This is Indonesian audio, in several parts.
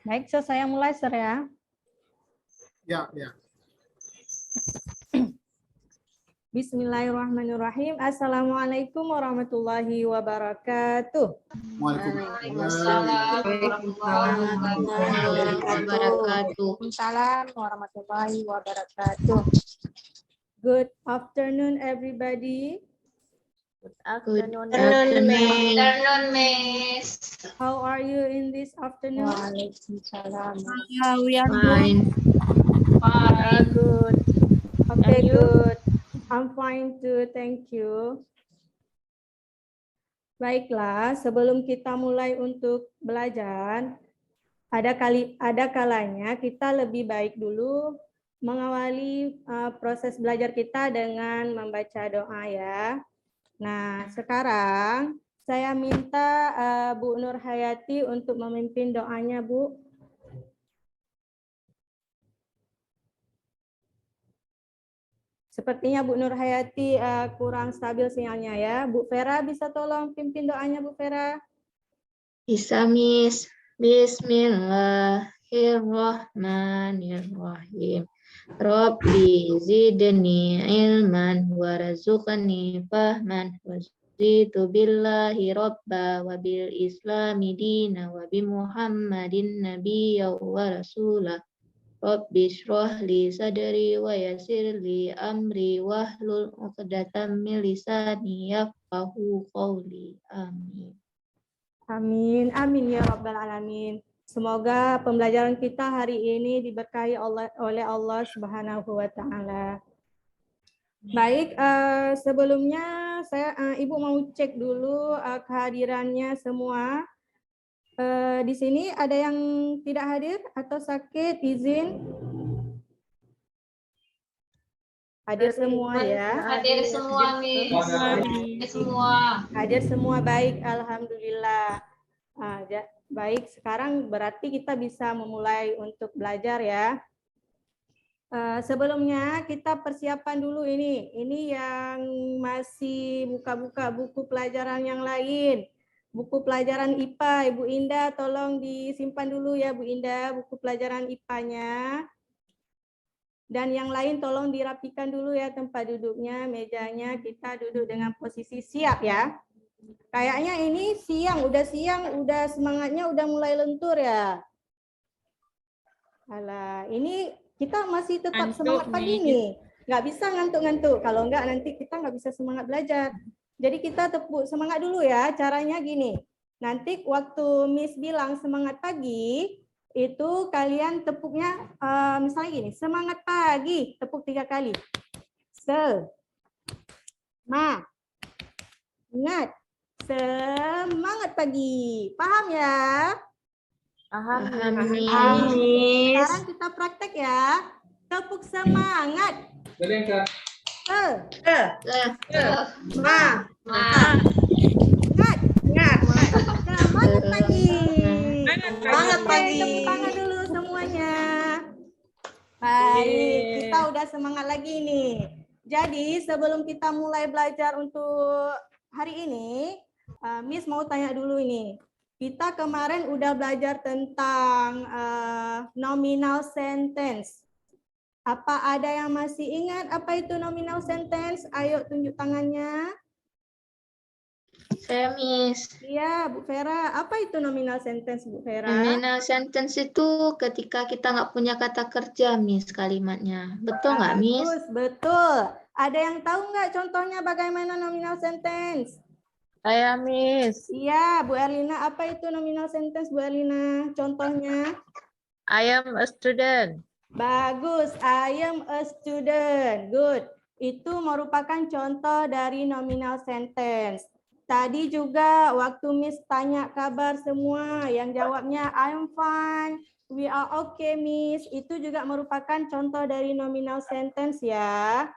Baik, saya mulai, Sir ya. Ya, ya. Bismillahirrahmanirrahim. Assalamualaikum warahmatullahi wabarakatuh. Waalaikumsalam. Waalaikumsalam warahmatullahi wabarakatuh. Good afternoon, everybody. Good afternoon, Miss. How are you in this afternoon? Waalaikumsalam. We are Fine. Good. Okay, And you? good. I'm fine too, thank you. Baiklah, sebelum kita mulai untuk belajar, ada kalanya kita lebih baik dulu mengawali proses belajar kita dengan membaca doa ya. Nah, sekarang saya minta Bu Nur Hayati untuk memimpin doanya, Bu. Sepertinya Bu Nur Hayati kurang stabil sinyalnya ya. Bu Vera bisa tolong pimpin doanya, Bu Vera? Bisa, Miss. Bismillahirrahmanirrahim. Rabbi zidni ilman warzuqni fahman wazitu billahi rabba wa bil islami dina wa bi muhammadin nabiyya wa rasulah. Rabbi shrah li sadri wa yassir li amri wahlul 'uqdatam min lisani yafqahu qawli. Amin. Amin, amin ya Rabbal Alamin. Semoga pembelajaran kita hari ini diberkahi oleh Allah Subhanahu wa Ta'ala. Baik, sebelumnya Ibu mau cek dulu kehadirannya semua. Di sini ada yang tidak hadir atau sakit, izin? Hadir semua ya. Hadir semua, Miss. Hadir semua. Hadir semua, baik, alhamdulillah. Baik, sekarang berarti kita bisa memulai untuk belajar ya. Sebelumnya kita persiapan dulu ini. Ini yang masih buka-buka buku pelajaran yang lain. Buku pelajaran IPA, Ibu Indah tolong disimpan dulu ya Bu Indah, buku pelajaran IPA-nya. Dan yang lain tolong dirapikan dulu ya tempat duduknya, mejanya, kita duduk dengan posisi siap ya. Kayaknya ini siang, udah semangatnya udah mulai lentur ya. Alah, ini kita masih tetap semangat pagi nih. Nggak bisa ngantuk-ngantuk, kalau nggak nanti kita nggak bisa semangat belajar. Jadi kita tepuk semangat dulu ya, caranya gini. Nanti waktu Miss bilang semangat pagi, itu kalian tepuknya misalnya gini, semangat pagi, tepuk 3 kali. Ingat, semangat pagi. Paham ya? Paham, Miss. Sekarang kita praktek ya. Tepuk semangat. Semangat pagi. Semangat pagi. Tepuk tangan dulu semuanya. Baik, kita udah semangat lagi nih. Jadi sebelum kita mulai belajar untuk hari ini, Miss mau tanya dulu ini. Kita kemarin udah belajar tentang nominal sentence. Apa ada yang masih ingat apa itu nominal sentence? Ayo tunjuk tangannya. Saya, Miss. Iya, Bu Vera. Apa itu nominal sentence, Bu Vera? Nominal sentence itu ketika kita nggak punya kata kerja, Miss, kalimatnya. Betul nggak, Miss? Bagus, betul. Ada yang tahu nggak contohnya bagaimana nominal sentence? Saya, Miss. Iya, Bu Erlina. Apa itu nominal sentence, Bu Erlina? Contohnya? I am a student. Bagus, I am a student. Good. Itu merupakan contoh dari nominal sentence. Tadi juga waktu Miss tanya kabar semua, yang jawabnya I'm fine, we are okay, Miss. Itu juga merupakan contoh dari nominal sentence ya.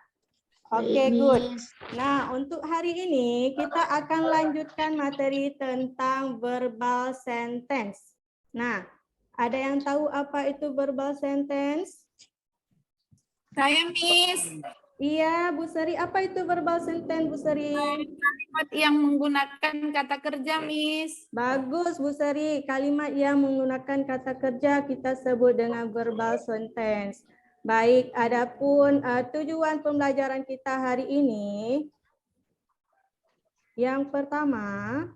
Oke, good. Nah, untuk hari ini kita akan lanjutkan materi tentang verbal sentence. Nah, ada yang tahu apa itu verbal sentence? Saya, Miss. Iya, Bu Seri. Apa itu verbal sentence, Bu Seri? Kalimat yang menggunakan kata kerja, Miss. Bagus, Bu Seri. Kalimat yang menggunakan kata kerja kita sebut dengan verbal sentence. Baik, adapun tujuan pembelajaran kita hari ini, yang pertama,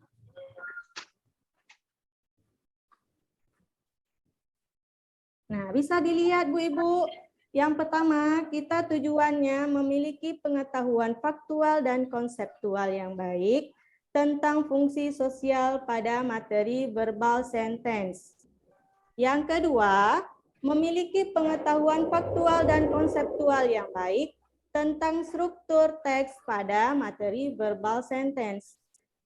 nah bisa dilihat Bu Ibu. Yang pertama, kita tujuannya memiliki pengetahuan faktual dan konseptual yang baik tentang fungsi sosial pada materi verbal sentence. Yang kedua, memiliki pengetahuan faktual dan konseptual yang baik tentang struktur teks pada materi verbal sentence.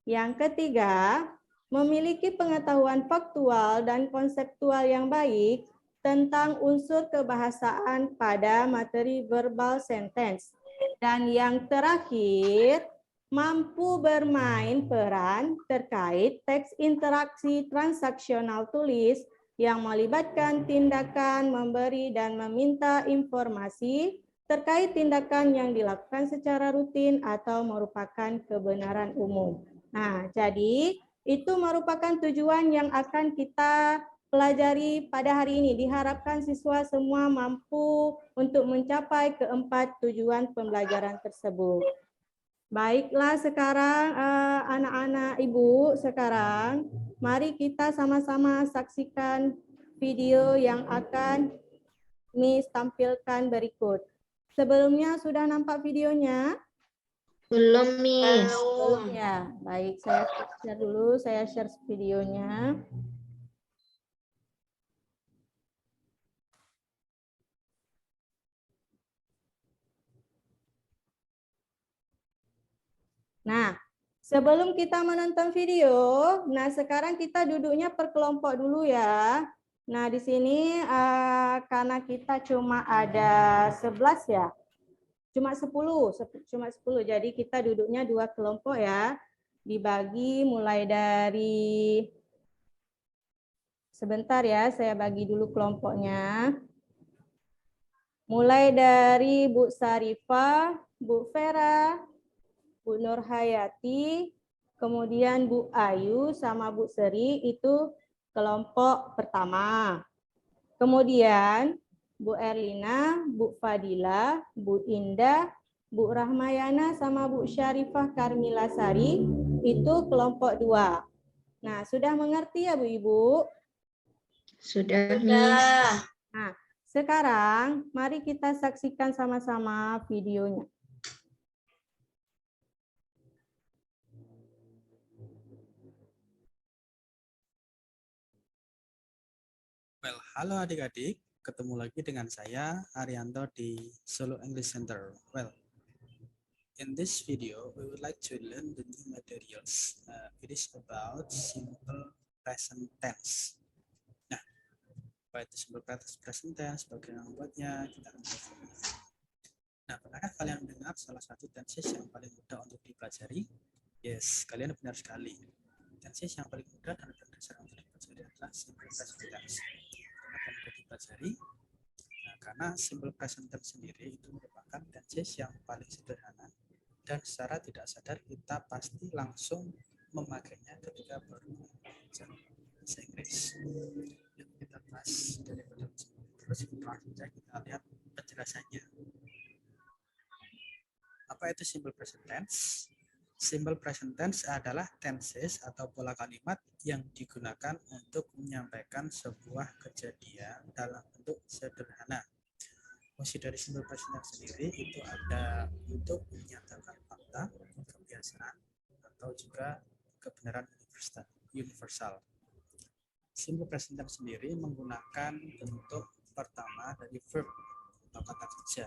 Yang ketiga, memiliki pengetahuan faktual dan konseptual yang baik tentang unsur kebahasaan pada materi verbal sentence. Dan yang terakhir, mampu bermain peran terkait teks interaksi transaksional tulis yang melibatkan tindakan memberi dan meminta informasi terkait tindakan yang dilakukan secara rutin atau merupakan kebenaran umum. Nah, jadi itu merupakan tujuan yang akan kita pelajari pada hari ini. Diharapkan siswa semua mampu untuk mencapai keempat tujuan pembelajaran tersebut. Baiklah, sekarang anak-anak Ibu, sekarang mari kita sama-sama saksikan video yang akan Miss tampilkan berikut. Sebelumnya sudah nampak videonya? Belum, Miss. Belum ya. Baik, saya share dulu, saya share videonya. Nah, sebelum kita menonton video, nah sekarang kita duduknya per kelompok dulu ya. Nah, di sini karena kita cuma ada 11 ya. Cuma 10, jadi kita duduknya 2 kelompok ya. Dibagi mulai dari sebentar ya, saya bagi dulu kelompoknya. Mulai dari Bu Sarifah, Bu Vera, Bu Nurhayati, kemudian Bu Ayu sama Bu Seri itu kelompok pertama. Kemudian Bu Erlina, Bu Fadila, Bu Indah, Bu Rahmayana sama Bu Syarifah Karmila Sari itu kelompok 2. Nah, sudah mengerti ya Bu Ibu? Sudah, Miss. Nah, sekarang mari kita saksikan sama-sama videonya. Well, halo adik-adik, ketemu lagi dengan saya Arianto di Solo English Center. Well, in this video we would like to learn the new materials. It is about simple present tense. Nah, apa itu simple present tense? Bagaimana membuatnya? Kita akan belajar. Nah, pernahkah kalian dengar salah satu tenses yang paling mudah untuk dipelajari? Yes, kalian benar sekali. Tenses yang paling mudah dan berdasar untuk dipelajari adalah simple present tense. Kenapa mudah dipelajari? Nah, karena simple present tense sendiri itu merupakan tenses yang paling sederhana dan secara tidak sadar kita pasti langsung memakainya ketika baru belajar bahasa Inggris. Yang kita bahas daripada terus langsung saja kita lihat penjelasannya. Apa itu simple present tense? Simple present tense adalah tenses atau pola kalimat yang digunakan untuk menyampaikan sebuah kejadian dalam bentuk sederhana. Fungsi dari simple present tense sendiri itu ada untuk menyatakan fakta, kebiasaan, atau juga kebenaran universal. Simple present tense sendiri menggunakan bentuk pertama dari verb atau kata kerja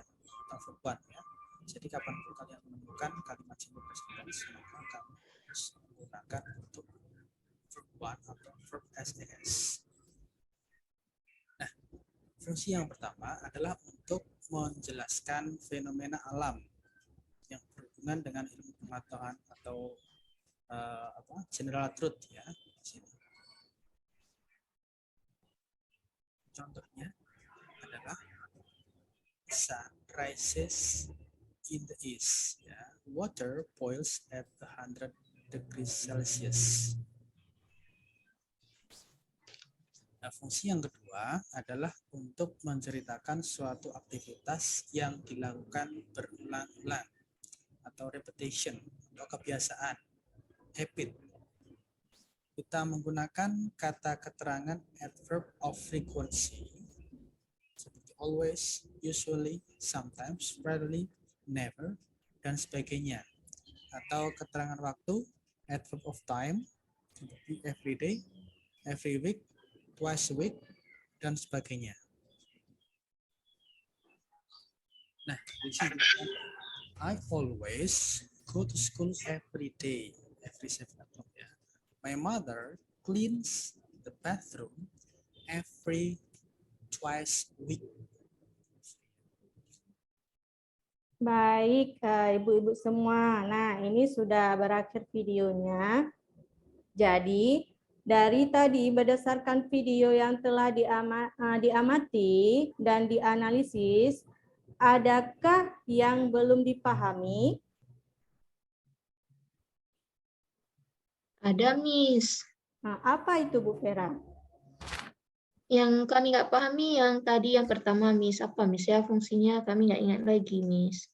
atau verb one ya. Jadi kapanpun kalian menemukan kalimat simple present tense, maka kamu harus menggunakan bentuk verb one atau verb SAS. Nah, fungsi yang pertama adalah untuk menjelaskan fenomena alam yang berhubungan dengan ilmu pengetahuan atau general truth ya. Contohnya adalah sun rises in the east. Ya. Water boils at 100 degrees Celsius. Nah, fungsi yang kedua adalah untuk menceritakan suatu aktivitas yang dilakukan berulang-ulang atau repetition atau kebiasaan, habit. Kita menggunakan kata keterangan adverb of frequency seperti always, usually, sometimes, rarely, never, dan sebagainya. Atau keterangan waktu, adverb of time seperti every day, every week, twice a week, dan sebagainya. Nah, di sini I always go to school every day, every 7 o'clock. Ya. My mother cleans the bathroom every twice a week. Baik, ibu-ibu semua. Nah, ini sudah berakhir videonya. Jadi, dari tadi berdasarkan video yang telah diamati dan dianalisis, adakah yang belum dipahami? Ada, Miss. Nah, apa itu Bu Vera? Yang kami nggak pahami yang tadi yang pertama, Miss. Apa, Miss? Ya, fungsinya kami nggak ingat lagi, Miss.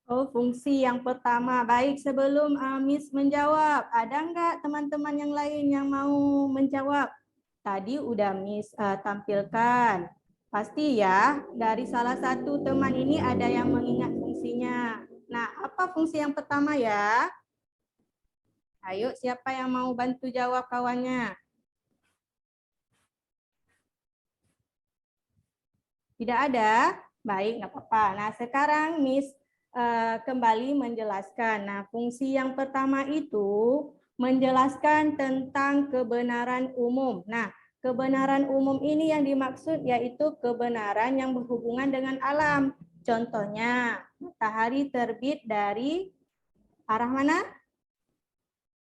Oh, fungsi yang pertama. Baik, sebelum Miss menjawab, ada nggak teman-teman yang lain yang mau menjawab? Tadi udah Miss tampilkan. Pasti ya, dari salah satu teman ini ada yang mengingat fungsinya. Nah, apa fungsi yang pertama ya? Ayo, siapa yang mau bantu jawab kawannya? Tidak ada? Baik, nggak apa-apa. Nah, sekarang Miss kembali menjelaskan. Nah, fungsi yang pertama itu menjelaskan tentang kebenaran umum. Nah, kebenaran umum ini yang dimaksud yaitu kebenaran yang berhubungan dengan alam. Contohnya, matahari terbit dari arah mana?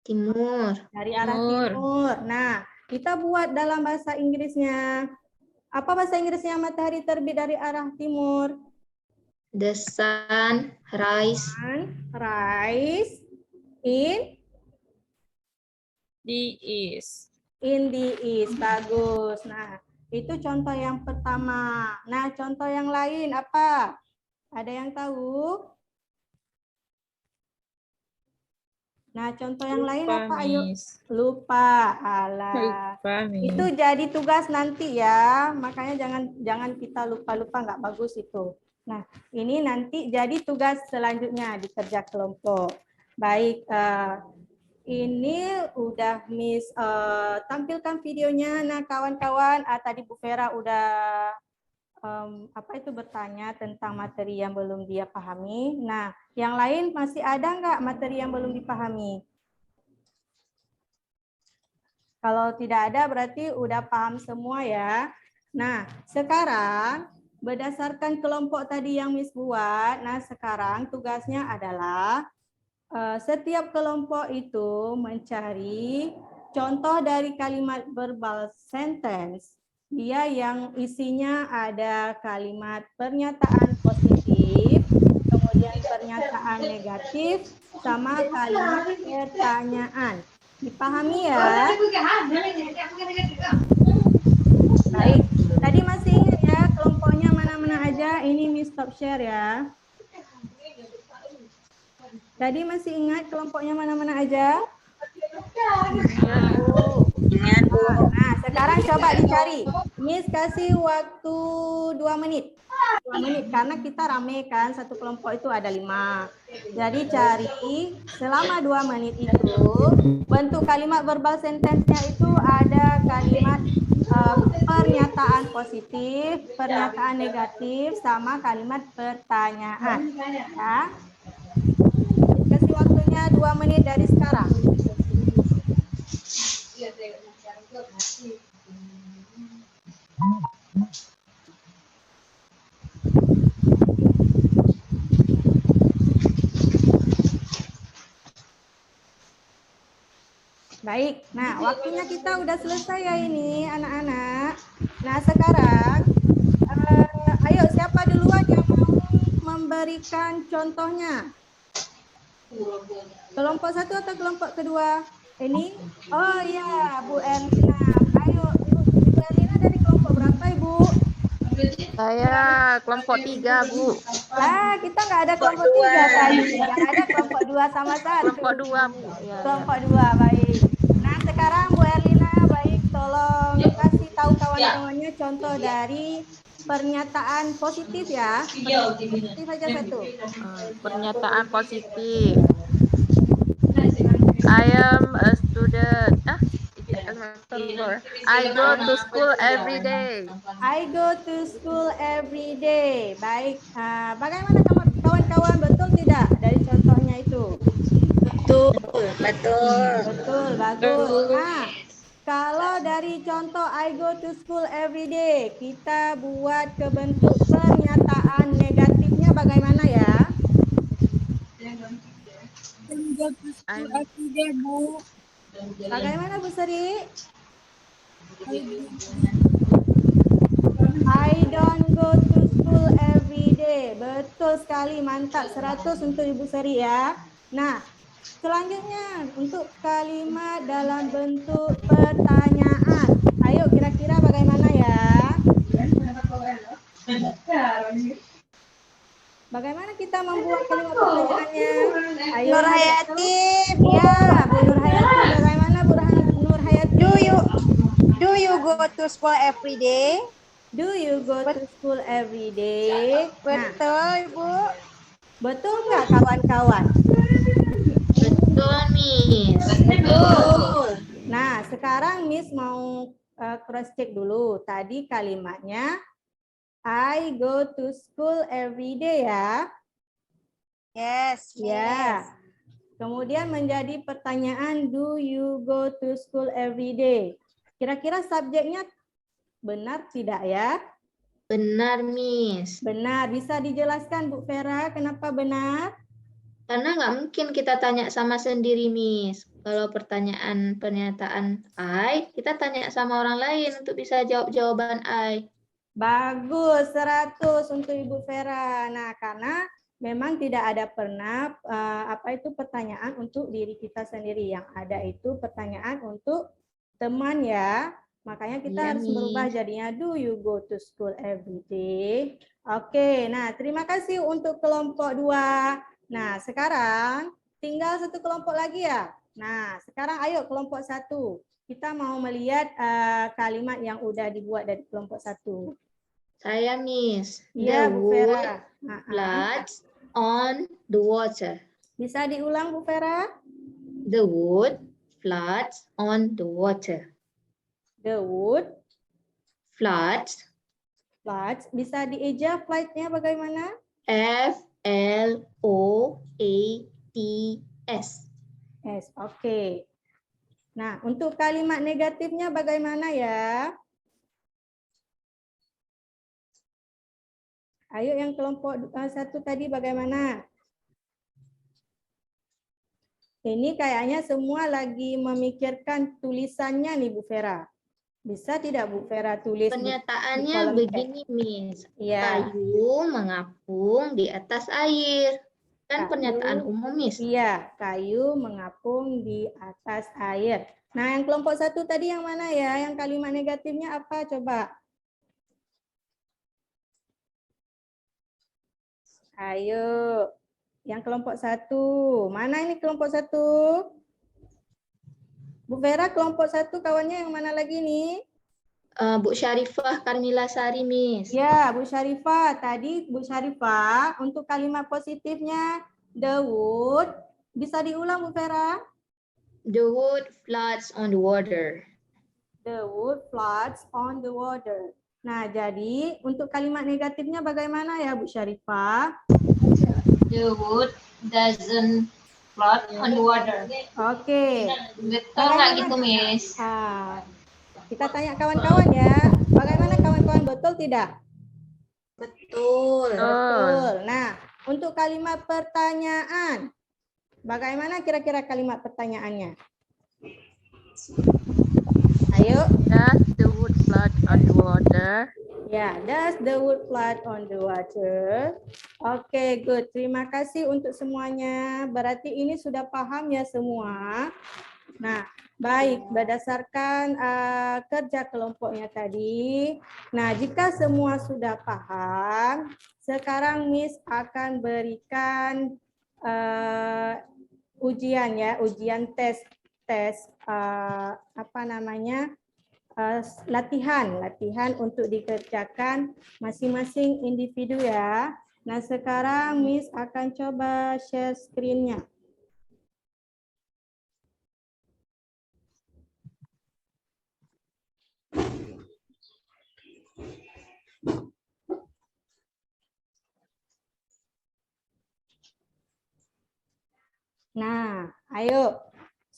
Timur. Dari arah timur. Nah, kita buat dalam bahasa Inggrisnya. Apa bahasa Inggrisnya matahari terbit dari arah timur? The sun rise Rise in The east. the east. Bagus. Nah, itu contoh yang pertama. Nah, contoh yang lain apa? Ada yang tahu? Nah, contoh yang lain apa? Ayo. Miss. Lupa. Alah. Lupa, Miss. Itu jadi tugas nanti ya. Makanya jangan kita lupa-lupa, nggak bagus itu. Nah, ini nanti jadi tugas selanjutnya di kerja kelompok. Baik, ini udah Miss tampilkan videonya. Nah, kawan-kawan, tadi Bu Vera udah bertanya tentang materi yang belum dia pahami. Nah, yang lain masih ada nggak materi yang belum dipahami? Kalau tidak ada berarti udah paham semua ya. Nah, sekarang berdasarkan kelompok tadi yang Miss buat, nah sekarang tugasnya adalah setiap kelompok itu mencari contoh dari kalimat verbal sentence. Dia yang isinya ada kalimat pernyataan positif, kemudian pernyataan negatif, sama kalimat pertanyaan. Dipahami ya? Baik, tadi masih ingat ya kelompoknya mana-mana aja? Ini Miss stop share ya. Tadi masih ingat kelompoknya mana-mana aja? Nah, sekarang coba dicari. Miss kasih waktu 2 menit. 2 menit karena kita rame kan, satu kelompok itu ada 5. Jadi cari selama 2 menit itu bentuk kalimat verbal sentence-nya itu ada kalimat pernyataan positif, pernyataan negatif, sama kalimat pertanyaan. Ya. Kasih waktunya 2 menit dari sekarang. Baik, nah waktunya kita udah selesai ya ini anak-anak. Nah sekarang, ayo siapa duluan yang mau memberikan contohnya? Kelompok 1 atau kelompok kedua? Ini? Oh iya, Bu Erlina. Ayo, Ibu Erlina dari kelompok berapa, Ibu? Saya kelompok 3, Bu. Kita nggak ada kelompok 3 tadi. Yang ada kelompok 2 sama 1. Kelompok 2, Bu. Ya, Kelompok 2, baik. Nah, sekarang Bu Erlina, baik, tolong kasih tahu kawan-kawannya contoh dari pernyataan positif ya. Positif aja satu. Pernyataan positif. I am a student. I go to school every day. I go to school every day. Baik. Bagaimana kawan-kawan, betul tidak dari contohnya itu? Betul. Betul, bagus. Nah, kalau dari contoh I go to school every day, kita buat ke bentuk pernyataan negatifnya bagaimana ya? Bagaimana Bu Sri? I don't go to school every day. Betul sekali, mantap. 100 untuk Ibu Sri ya. Nah, selanjutnya untuk kalimat dalam bentuk pertanyaan. Ayo kira-kira bagaimana ya? Bagaimana kita membuat kalimat pertanyaannya? Ayo Nur Hayati, Ya, Bu Nur Hayati. Bagaimana Nur Hayati? do you go to school every day? Do you go to school every day? Nah, Betul, Ibu. betul nggak kawan-kawan? Betul, Miss. Betul. Nah, sekarang Miss mau cross check dulu. Tadi kalimatnya I go to school every day ya. Yes, Ya. Kemudian menjadi pertanyaan do you go to school every day? Kira-kira subjeknya benar tidak ya? Benar, Miss. Benar. Bisa dijelaskan Bu Vera kenapa benar? Karena nggak mungkin kita tanya sama sendiri, Miss. Kalau pernyataan I, kita tanya sama orang lain untuk bisa jawab jawaban I. Bagus, 100 untuk Ibu Vera. Nah, karena memang tidak ada pernah pertanyaan untuk diri kita sendiri. Yang ada itu pertanyaan untuk teman ya. Makanya kita Iya, harus Miss. merubah jadinya do you go to school every day? Oke, nah terima kasih untuk kelompok 2. Nah, sekarang tinggal satu kelompok lagi ya. Nah, sekarang ayo kelompok 1. Kita mau melihat kalimat yang udah dibuat dari kelompok 1. Saya, Miss. Iya, The Bu wood Vera. floods on the water. Bisa diulang Bu Vera? The wood floods on the water. The wood Floods, floods. Bisa dieja flight-nya bagaimana? Floats. Yes, oke. Nah, untuk kalimat negatifnya bagaimana ya? Ayo yang kelompok 1 tadi bagaimana? Ini kayaknya semua lagi memikirkan tulisannya nih Bu Vera. Bisa tidak Bu Vera tulis? Pernyataannya kolom chat. begini, Miss. Iya. Kayu mengapung di atas air. Kan Kayu. pernyataan umum, Miss. Iya, kayu mengapung di atas air. Nah, yang kelompok 1 tadi yang mana ya? Yang kalimat negatifnya apa? Coba. Ayo. Yang kelompok 1. Mana ini kelompok 1? Bu Vera, kelompok 1 kawannya yang mana lagi nih? Bu Syarifah Karmila Sari, Miss. Ya, Bu Syarifah. Tadi Bu Syarifah untuk kalimat positifnya the wood. Bisa diulang Bu Vera? The wood floods on the water. The wood floods on the water. Nah, jadi untuk kalimat negatifnya bagaimana ya Bu Syarifah? The wood doesn't float on the water. Oke. Betul nggak gitu, Miss? Kita tanya kawan-kawan ya. Bagaimana kawan-kawan, betul tidak? Betul. Betul. Nah, untuk kalimat pertanyaan, bagaimana kira-kira kalimat pertanyaannya? Ayo. Does the wood flood on the water? Ya, does the wood float on the water? Oke, good. Terima kasih untuk semuanya. Berarti ini sudah paham ya semua. Nah, baik. Berdasarkan kerja kelompoknya tadi. Nah, jika semua sudah paham, sekarang Miss akan berikan ujian ya, ujian tes latihan untuk dikerjakan masing-masing individu ya. Nah, sekarang Miss akan coba share screen-nya. Nah, ayo.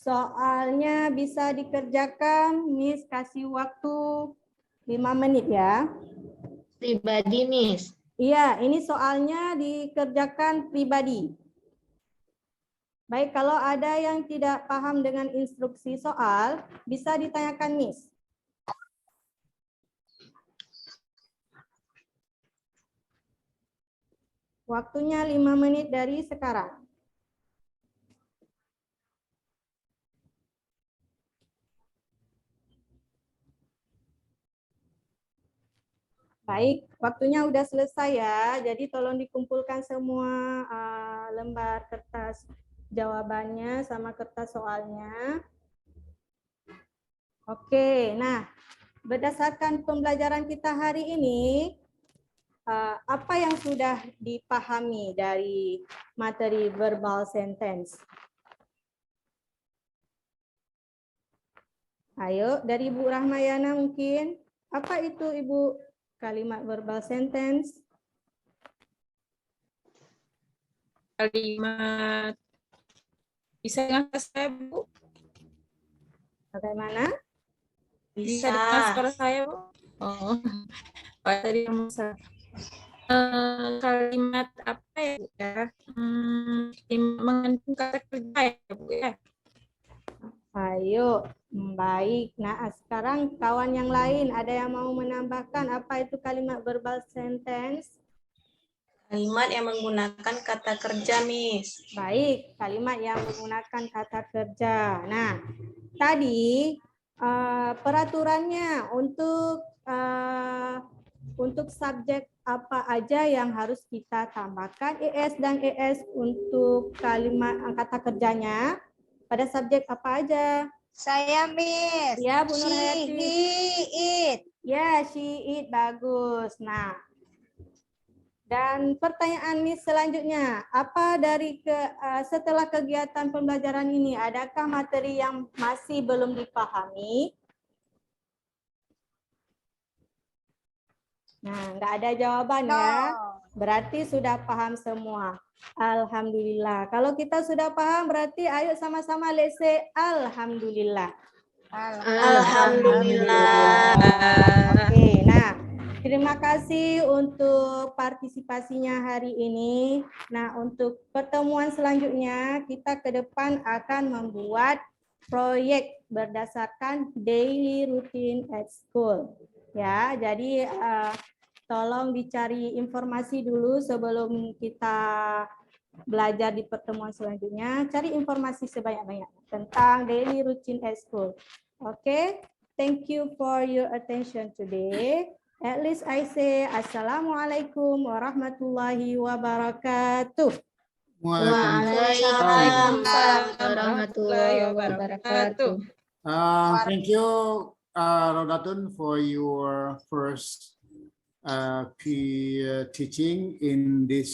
Soalnya bisa dikerjakan, Miss kasih waktu 5 menit ya. Pribadi, Miss. Iya, ini soalnya dikerjakan pribadi. Baik, kalau ada yang tidak paham dengan instruksi soal, bisa ditanyakan Miss. Waktunya 5 menit dari sekarang. Baik, waktunya udah selesai ya. Jadi tolong dikumpulkan semua lembar kertas jawabannya sama kertas soalnya. Oke, nah berdasarkan pembelajaran kita hari ini, apa yang sudah dipahami dari materi verbal sentence? Ayo, dari Ibu Rahmayana mungkin. Apa itu Ibu kalimat verbal sentence? Kalimat. Bisa dengar saya, Bu? Bagaimana? Bisa dengar suara saya, Bu? Oh, tadi masa. Kalimat apa ya, Bu ya? Mengandung kata kerja ya, Bu ya? Ayo, baik. Nah, sekarang kawan yang lain ada yang mau menambahkan apa itu kalimat verbal sentence? Kalimat yang menggunakan kata kerja, Miss. Baik, kalimat yang menggunakan kata kerja. Nah, tadi peraturannya untuk subjek apa aja yang harus kita tambahkan es dan es untuk kalimat kata kerjanya. Pada subjek apa aja? Saya, Miss. Ya, Bu She, Nurhayati. he, it. Ya, she, it. Bagus. Nah, dan pertanyaan Miss selanjutnya, apa dari setelah kegiatan pembelajaran ini, adakah materi yang masih belum dipahami? Nah, nggak ada jawaban ya. Berarti sudah paham semua. Alhamdulillah. Kalau kita sudah paham, berarti ayo sama-sama let's say Alhamdulillah. Alhamdulillah. Oke, nah terima kasih untuk partisipasinya hari ini. Nah, untuk pertemuan selanjutnya, kita ke depan akan membuat proyek berdasarkan daily routine at school. Ya, jadi tolong dicari informasi dulu sebelum kita belajar di pertemuan selanjutnya. Cari informasi sebanyak-banyaknya tentang daily routine at school. Okay, thank you for your attention today. At least I say Assalamualaikum warahmatullahi wabarakatuh. Waalaikumsalam warahmatullahi wabarakatuh. Thank you, Rodatun, for your first teaching in this